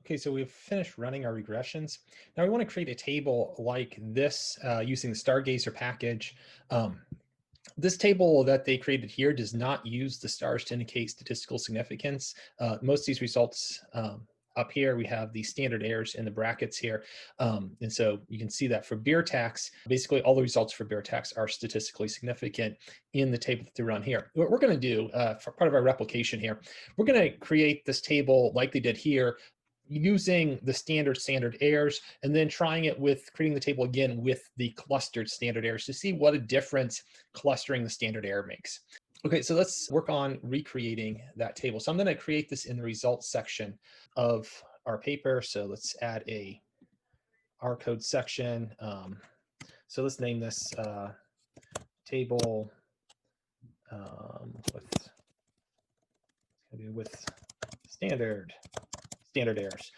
Okay, so we've finished running our regressions. Now we want to create a table like this using the Stargazer package. This table that they created here does not use the stars to indicate statistical significance. Most of these results up here, we have the standard errors in the brackets here. And so you can see that for beer tax, basically all the results for beer tax are statistically significant in the table that they run here. What we're going to do for part of our replication here, we're going to create this table like they did here, using the standard errors, and then trying it with creating the table again with the clustered standard errors to see what a difference clustering the standard error makes. Okay, so let's work on recreating that table. So I'm going to create this in the results section of our paper. So let's add a R code section. So let's name this table with standard errors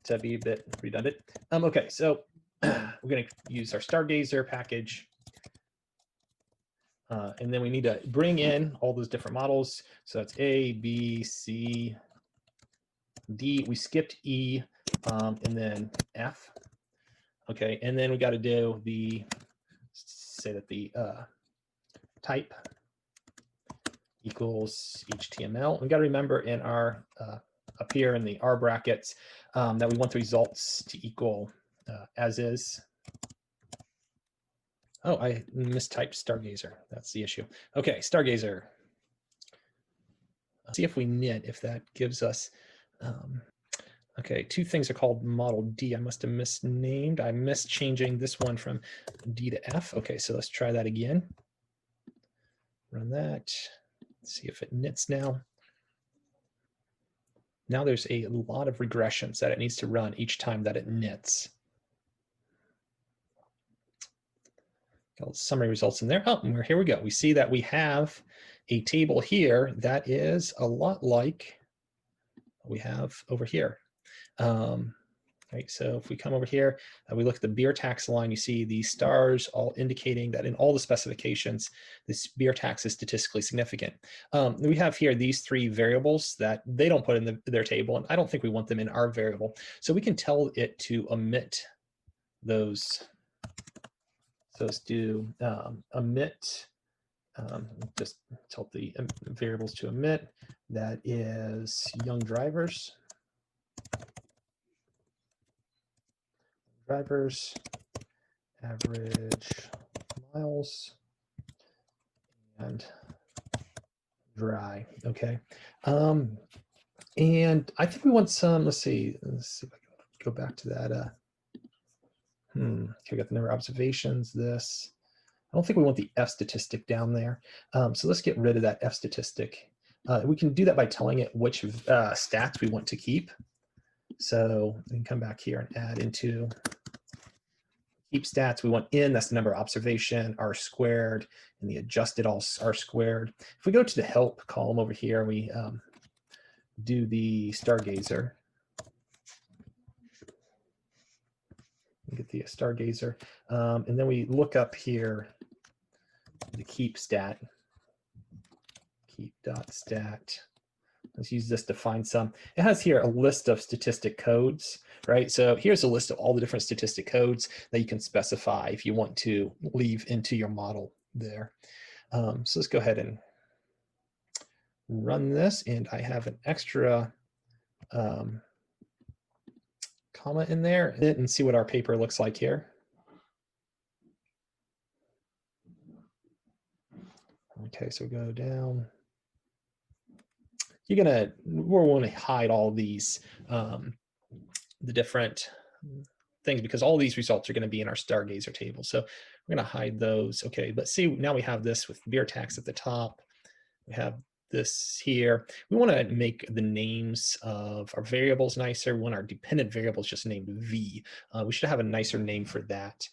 to be a bit redundant. Okay, so we're going to use our Stargazer package. And then we need to bring in all those different models. So that's A, B, C, D. We skipped E, and then F. Okay, and then we got to do the, say that the type equals HTML. We got to remember in our up here in the R brackets that we want the results to equal as is. Oh, I mistyped Stargazer. That's the issue. Okay, Stargazer. Let's see if we knit, if that gives us, okay, two things are called model D. I must have misnamed. I missed changing this one from D to F. Okay, so let's try that again. Run that. Let's see if it knits now. Now there's a lot of regressions that it needs to run each time that it knits. Got summary results in there. Oh, and here we go. We see that we have a table here that is a lot like what we have over here. Right, so if we come over here, we look at the beer tax line, you see the stars all indicating that in all the specifications, this beer tax is statistically significant. We have here these three variables that they don't put in their table, and I don't think we want them in our variable. So we can tell it to omit those. So let's do omit, just tell the variables to omit. That is young drivers. Average miles, and dry. Okay. And I think we want some, let's see if I can go back to that. Okay, we got the number of observations, this. I don't think we want the F statistic down there. So let's get rid of that F statistic. We can do that by telling it which stats we want to keep. So we can come back here and add into keep stats. We want in, that's the number of observation, R squared, and the adjusted R squared. If we go to the help column over here, we do the Stargazer. Get the Stargazer. And then we look up here the keep stat. Keep.stat. Let's use this to find some. It has here a list of statistic codes, right? So here's a list of all the different statistic codes that you can specify if you want to leave into your model there. So let's go ahead and run this. And I have an extra comma in there and see what our paper looks like here. Okay, so we go down. We're going to hide all these, the different things, because all these results are going to be in our Stargazer table. So we're going to hide those. Okay, but see, now we have this with beer tax at the top. We have this here. We want to make the names of our variables nicer. We want our dependent variables just named V. We should have a nicer name for that.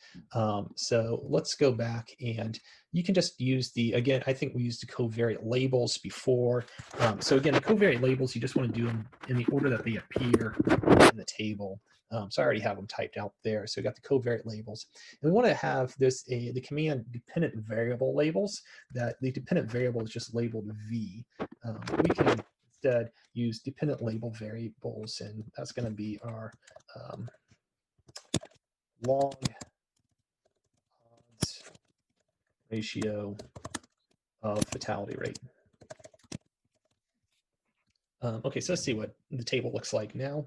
So let's go back, and you can just use the, again, I think we used the covariate labels before. So again, the covariate labels, you just want to do them in the order that they appear in the table. So I already have them typed out there. So we got the covariate labels. And we want to have this, the command dependent variable labels, that the dependent variable is just labeled V. We can instead use dependent label variables, and that's going to be our log odds ratio of fatality rate. Okay, so let's see what the table looks like now.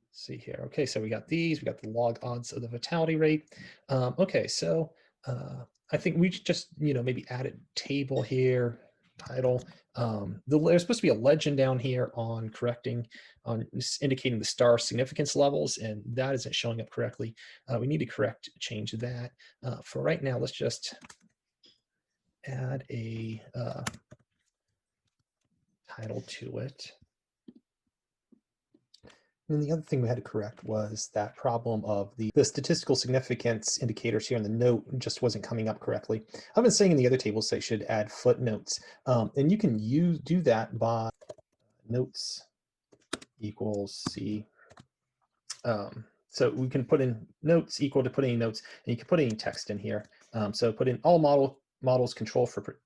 Let's see here. Okay, so we got these. We got the log odds of the fatality rate. Okay, so I think we just maybe add a table here. Title. There's supposed to be a legend down here on indicating the star significance levels, and that isn't showing up correctly. We need to change that. For right now, let's just add a title to it. And the other thing we had to correct was that problem of the statistical significance indicators here in the note just wasn't coming up correctly. I've been saying in the other tables they should add footnotes, and you can do that by notes equals C. So we can put in notes equal to put any notes, and you can put any text in here. So put in all models control for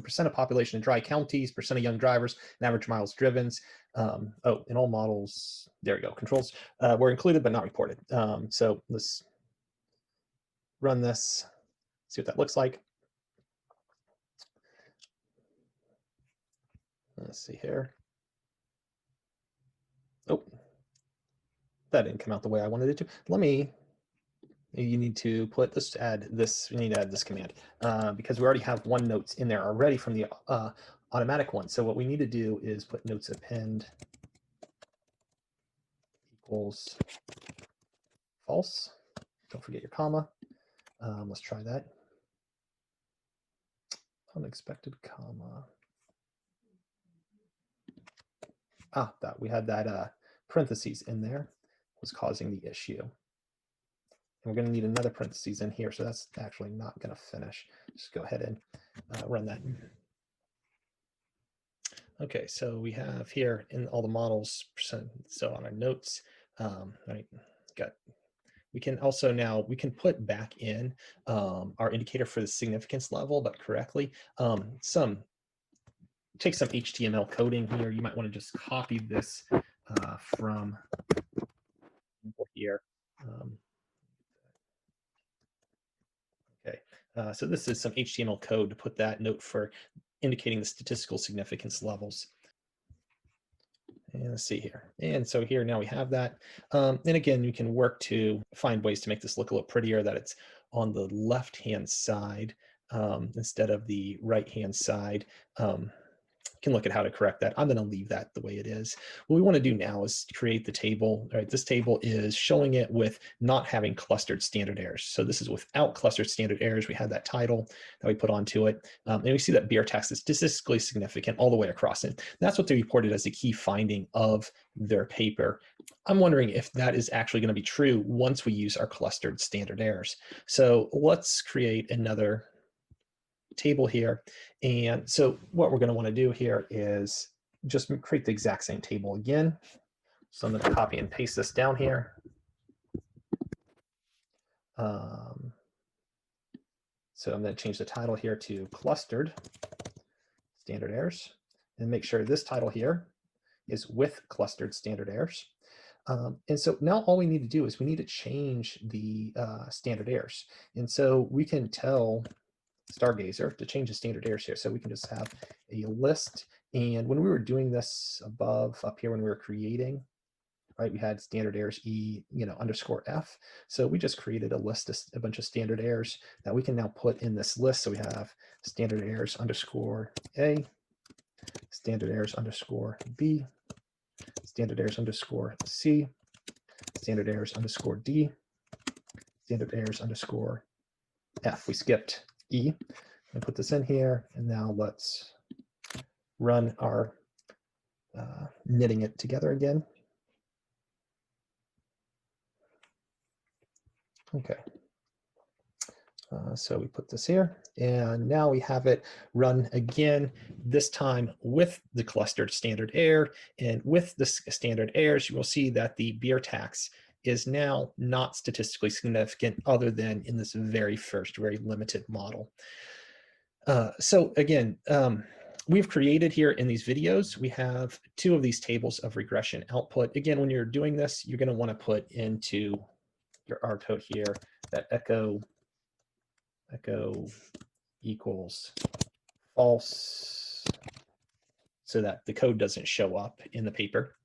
percent of population in dry counties, percent of young drivers, and average miles driven. In all models, there we go. Controls were included but not reported. So let's run this, see what that looks like. Let's see here. Oh, that didn't come out the way I wanted it to. You need to add this command because we already have one notes in there already from the automatic one. So what we need to do is put notes append equals false. Don't forget your comma. Let's try that. Unexpected comma. That we had that parentheses in there was causing the issue. And we're going to need another parentheses in here, so that's actually not going to finish. Just go ahead and run that. Okay, so we have here in all the models percent. So on our notes, right, we can also now put back in our indicator for the significance level, but correctly. Take some HTML coding here. You might want to just copy this from here. Okay, so this is some HTML code to put that note for indicating the statistical significance levels. And let's see here. And so here now we have that. And again, you can work to find ways to make this look a little prettier, that it's on the left-hand side instead of the right-hand side. Can look at how to correct that. I'm going to leave that the way it is. What we want to do now is create the table. All right, this table is showing it with not having clustered standard errors. So this is without clustered standard errors. We had that title that we put onto it. And we see that beer tax is statistically significant all the way across it. That's what they reported as a key finding of their paper. I'm wondering if that is actually going to be true once we use our clustered standard errors. So let's create another table here. And so what we're going to want to do here is just create the exact same table again. So I'm going to copy and paste this down here. So I'm going to change the title here to clustered standard errors and make sure this title here is with clustered standard errors. And so now all we need to do is we need to change the standard errors. And so we can tell Stargazer to change the standard errors here. So we can just have a list. And when we were doing this up here when we were creating, right, we had standard errors _F. So we just created a list of a bunch of standard errors that we can now put in this list. So we have standard errors _A, standard errors _B, standard errors _C, standard errors _D, standard errors _F. We skipped E. I put this in here, and now let's run our knitting it together again. Okay. So we put this here, and now we have it run again, this time with the clustered standard error. And with the standard errors, you will see that the beer tax is now not statistically significant other than in this very first, very limited model. So again, we've created here in these videos, we have two of these tables of regression output. Again, when you're doing this, you're going to want to put into your R code here that echo equals false, so that the code doesn't show up in the paper.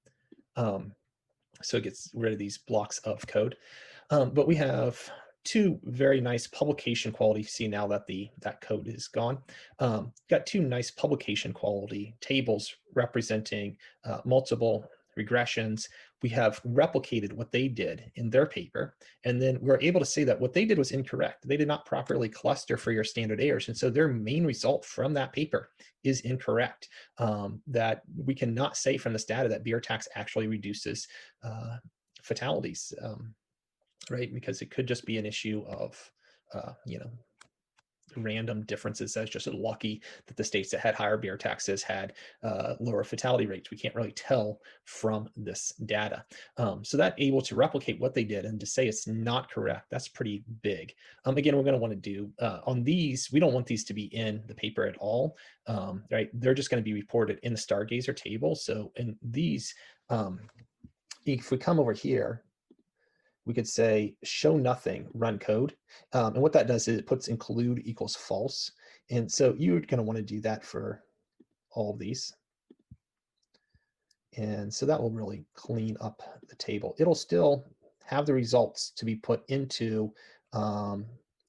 So it gets rid of these blocks of code. But we have two very nice publication quality. See now that that code is gone. Got two nice publication quality tables representing multiple regressions. We have replicated what they did in their paper, and then we're able to say that what they did was incorrect. They did not properly cluster for your standard errors, and so their main result from that paper is incorrect. That we cannot say from this data that beer tax actually reduces fatalities. Right? Because it could just be an issue of, random differences. That's just lucky that the states that had higher beer taxes had lower fatality rates. We can't really tell from this data. So that able to replicate what they did and to say it's not correct, that's pretty big. Again, we're going to want to do on these, we don't want these to be in the paper at all, right? They're just going to be reported in the Stargazer table. So in these, if we come over here, we could say show nothing, run code. And what that does is it puts include equals false. And so you're going to want to do that for all of these. And so that will really clean up the table. It'll still have the results to be put into the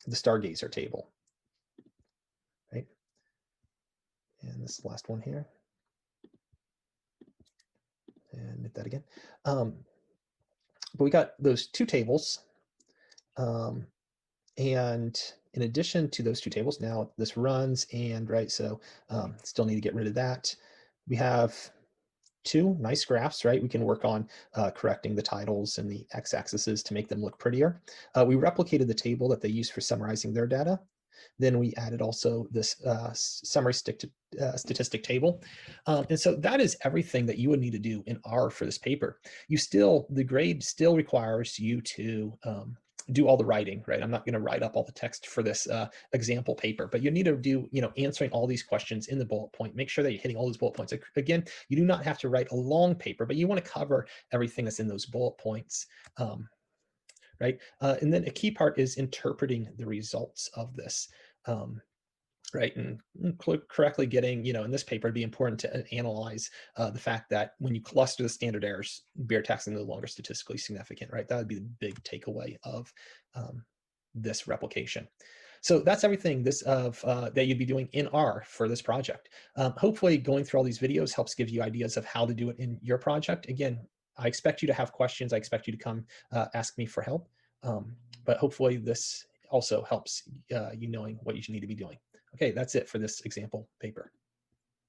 Stargazer table. Right? And this last one here. And hit that again. But we got those two tables. And in addition to those two tables, now this runs and right, so still need to get rid of that. We have two nice graphs, right? We can work on correcting the titles and the x-axes to make them look prettier. We replicated the table that they used for summarizing their data. Then we added also this summary statistic table. And so that is everything that you would need to do in R for this paper. The grade still requires you to do all the writing, right? I'm not going to write up all the text for this example paper, but you need to do, answering all these questions in the bullet point. Make sure that you're hitting all those bullet points. Again, you do not have to write a long paper, but you want to cover everything that's in those bullet points. Right? And then a key part is interpreting the results of this. Right, and correctly getting, in this paper, it'd be important to analyze the fact that when you cluster the standard errors, beer tax is no longer statistically significant, right? That would be the big takeaway of this replication. So that's everything that you'd be doing in R for this project. Hopefully going through all these videos helps give you ideas of how to do it in your project. Again, I expect you to have questions. I expect you to come ask me for help. But hopefully this also helps you knowing what you need to be doing. Okay, that's it for this example paper.